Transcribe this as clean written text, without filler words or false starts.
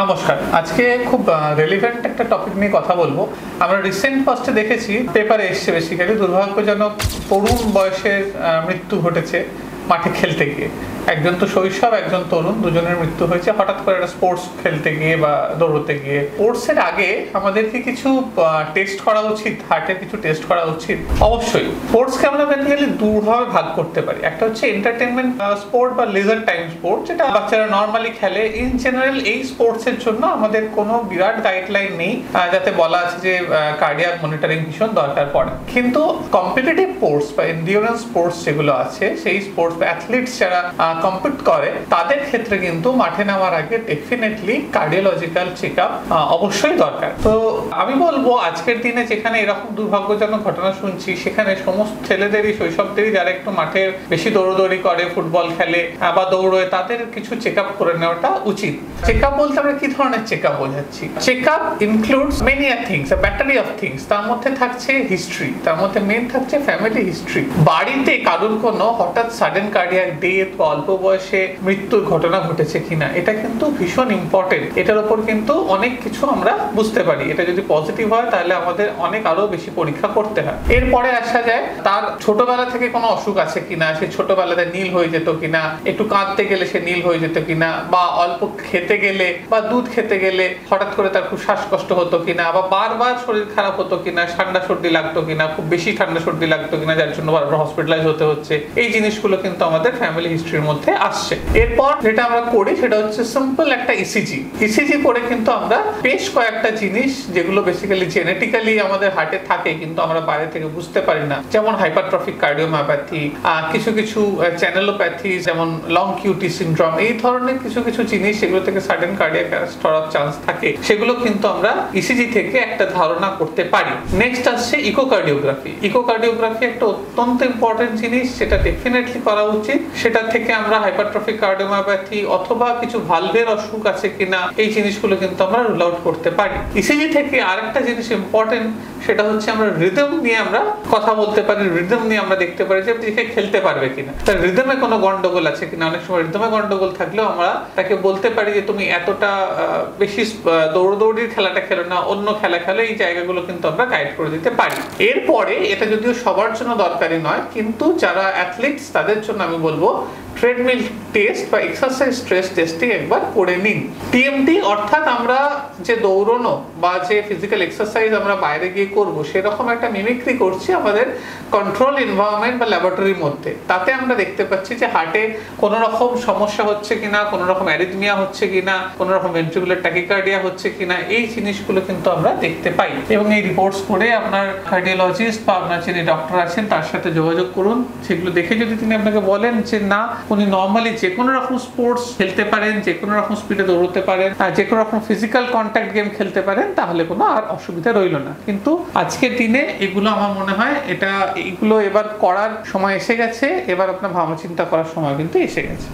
নমস্কার। আজকে খুব রেলিভেন্ট একটা টপিক নিয়ে কথা বলবো। আমরা রিসেন্ট ফার্স্টে দেখেছি, পেপারে এসছে বেসিক্যালি, দুর্ভাগ্যজনক তরুণ বয়সের মৃত্যু ঘটেছে মাঠে খেলতে গিয়ে। একজন তো শৈশব, একজন তরুণ, দুজনের মৃত্যু হয়েছে হঠাৎ করে একটা স্পোর্টস খেলতে গিয়ে বা দৌড়তে গিয়ে। স্পোর্টসের আগে আমাদেরকে কিছু টেস্ট করা উচিত, হার্টের কিছু টেস্ট করা উচিত অবশ্যই। স্পোর্টসকে আমরা বেসিক্যালি দুভাবে ভাগ করতে পারি। একটা হচ্ছে এন্টারটেনমেন্ট স্পোর্ট বা লেজার টাইম স্পোর্ট, যেটা বাচ্চারা নর্মালি খেলে। ইন জেনারেল এই স্পোর্টসের জন্য আমাদের কোনো বিরাট গাইডলাইন নেই, যাতে বলা আছে যে কার্ডিয়াক মনিটরিং ভীষণ দরকার পড়ে। কিন্তু কম্পিটিটিভ স্পোর্টস বা এন্ডিউরেন্স স্পোর্টস যেগুলো আছে, সেই স্পোর্টস বা অ্যাথলিটস যারা কম্পিট করে, তাদের ক্ষেত্রে কিন্তু মাঠে নামার আগে ডেফিনেটলি কার্ডিওলজিক্যাল চেকআপ অবশ্যই দরকার। তো আমি বলবো, আজকের দিনে যেখানে এরকম দুর্ভাগ্যজনক ঘটনা শুনছি, সেখানে সমস্ত ছেলেদেরই, শৈশবদেরই যারা একটু মাঠে বেশি দৌড়দৌড়ি করে, ফুটবল খেলে বা দৌড়ে, তাদের কিছু চেকআপ করে নেওয়াটা উচিত। চেকআপ বলতে আমরা কি ধরনের চেকআপ বোঝাচ্ছি? Checkup includes many things, battery of things. তার মধ্যে থাকছে হিস্ট্রি, তার মধ্যে মেন থাকছে ফ্যামিলি হিস্ট্রি। বাড়িতে কারোর কোনো হঠাৎ সাডেন কার্ডিয়াক ডেথ বা অল্প বয়সে মৃত্যুর ঘটনা ঘটেছে কিনা, এটা কিন্তু ভীষণ ইম্পর্টেন্ট। এটার উপর কিন্তু অনেক কিছু আমরা বুঝতে পারি। এটা যদি পজিটিভ হয়, তাহলে আমাদের অনেক আরো বেশি পরীক্ষা করতে হয়। এরপরে আসা যায়, তার ছোটবেলা থেকে কোনো অসুখ আছে কিনা, সে ছোটবেলাতে নীল হয়ে যেত কিনা, একটু কাঁদতে গেলে সে নীল হয়ে যেত কিনা, বা অল্প খেতে গেলে বা দুধ খেতে গেলে হঠাৎ করে তার খুব শ্বাসকষ্ট হতো কিনা, বা বারবার শরীর খারাপ হতো কিনা, ঠান্ডা সর্দি লাগতো কিনা, খুব বেশি ঠান্ডা সর্দি লাগতো কিনা, যার জন্য বারবার হসপিটালাইজ হতে হচ্ছে। এই জিনিসগুলো কিন্তু আমাদের ফ্যামিলি হিস্ট্রির মধ্যে আসছে। এরপর যেটা আমরা করি সেটা হচ্ছে সিম্পল একটা ইসিজি। ইসিজি করে কিন্তু আমরা বেশ কয়েকটা জিনিস, যেগুলো বেসিক্যালি জেনেটিক্যালি আমাদের হার্টে থাকে কিন্তু আমরা বাইরে থেকে বুঝতে পারি না, যেমন হাইপারট্রফিক কার্ডিওমায়োপ্যাথি, কিছু কিছু চ্যানেলোপ্যাথি, যেমন লং কিউটি সিনড্রোম, এই ধরনের কিছু কিছু জিনিস, সেগুলো থেকে সাডেন কার্ডিয়াক অ্যারেস্ট হওয়ার চান্স থাকে। সেগুলো কিন্তু আমরা ইসিজি থেকে একটা ধারণা করতে পারি। নেক্সট আসছে ইকোকার্ডিওগ্রাফি। ইকোকার্ডিওগ্রাফি একটা অত্যন্ত ইম্পর্টেন্ট জিনিস, সেটা ডেফিনেটলি করা উচিত। সেটা থেকে আমরা হাইপারট্রফিক কার্ডিওমায়োপ্যাথি অথবা কিছু ভালভের অসুখ আছে কিনা, এই জিনিসগুলো কিন্তু আমরা রুল আউট করতে পারি। ইসিজি থেকে আরেকটা জিনিস ইম্পর্টেন্ট, সেটা হচ্ছে আমরা রিদম নিয়ে আমরা কথা বলতে পারি। রিদম নিয়ে আমরা দেখতে পারি যে সে খেলতে পারবে কিনা, তার রিদমে কোনো গন্ডগোল আছে কিনা। অনেক সময় রিদমে গন্ডগোল থাকলেও আমরা তাকে বলতে পারি যে তুমি এতটা বেশি দৌড়দৌড়ির খেলাটা খেলো না, অন্য খেলা খেলো। এই জায়গাগুলো কিন্তু আমরা গাইড করে দিতে পারি। এরপরে, এটা যদিও সবার জন্য দরকারি নয়, কিন্তু যারা অ্যাথলিটস তাদের জন্য আমি বলবো ট্রেডমিল টেস্ট বা এক্সারসাইজ স্ট্রেস টেস্টিং একবার করে নিন। টিএমটি অর্থাৎ আমরা যে দৌড়নো বা যে ফিজিক্যাল এক্সারসাইজ আমরা বাইরে গিয়ে করব, সেরকম একটা মিমিক্রি করছি আমাদের কন্ট্রোল এনভায়রনমেন্ট বা ল্যাবরেটরির মধ্যে। তাতে আমরা দেখতে পাচ্ছি যে হার্টে কোনো রকম সমস্যা হচ্ছে কিনা, কোনো রকম অ্যারিথমিয়া হচ্ছে কিনা, কোনো রকম ভেন্ট্রিকুলার ট্যাকিকার্ডিয়া হচ্ছে কিনা, এই জিনিসগুলো কিন্তু আমরা দেখতে পাই। এবং এই রিপোর্টস করে আপনার কার্ডিওলজিস্ট বা আপনার যিনি ডক্টর আছেন তার সাথে যোগাযোগ করুন। সেগুলো দেখে যদি তিনি আপনাকে বলেন যে না, উনি নর্মালি যে কোনো রকম স্পোর্টস খেলতে পারেন, যে কোনো রকম স্পিডে দৌড়তে পারেন, যে কোনো রকম ফিজিক্যাল কন্ট্যাক্ট গেম খেলতে পারেন, তাহলে কোনো আর অসুবিধা রইল না। কিন্তু আজকের দিনে এগুলো আমার মনে হয় এগুলো এবার করার সময় এসে গেছে। এবার আপনার ভাবনা চিন্তা করার সময় কিন্তু এসে গেছে।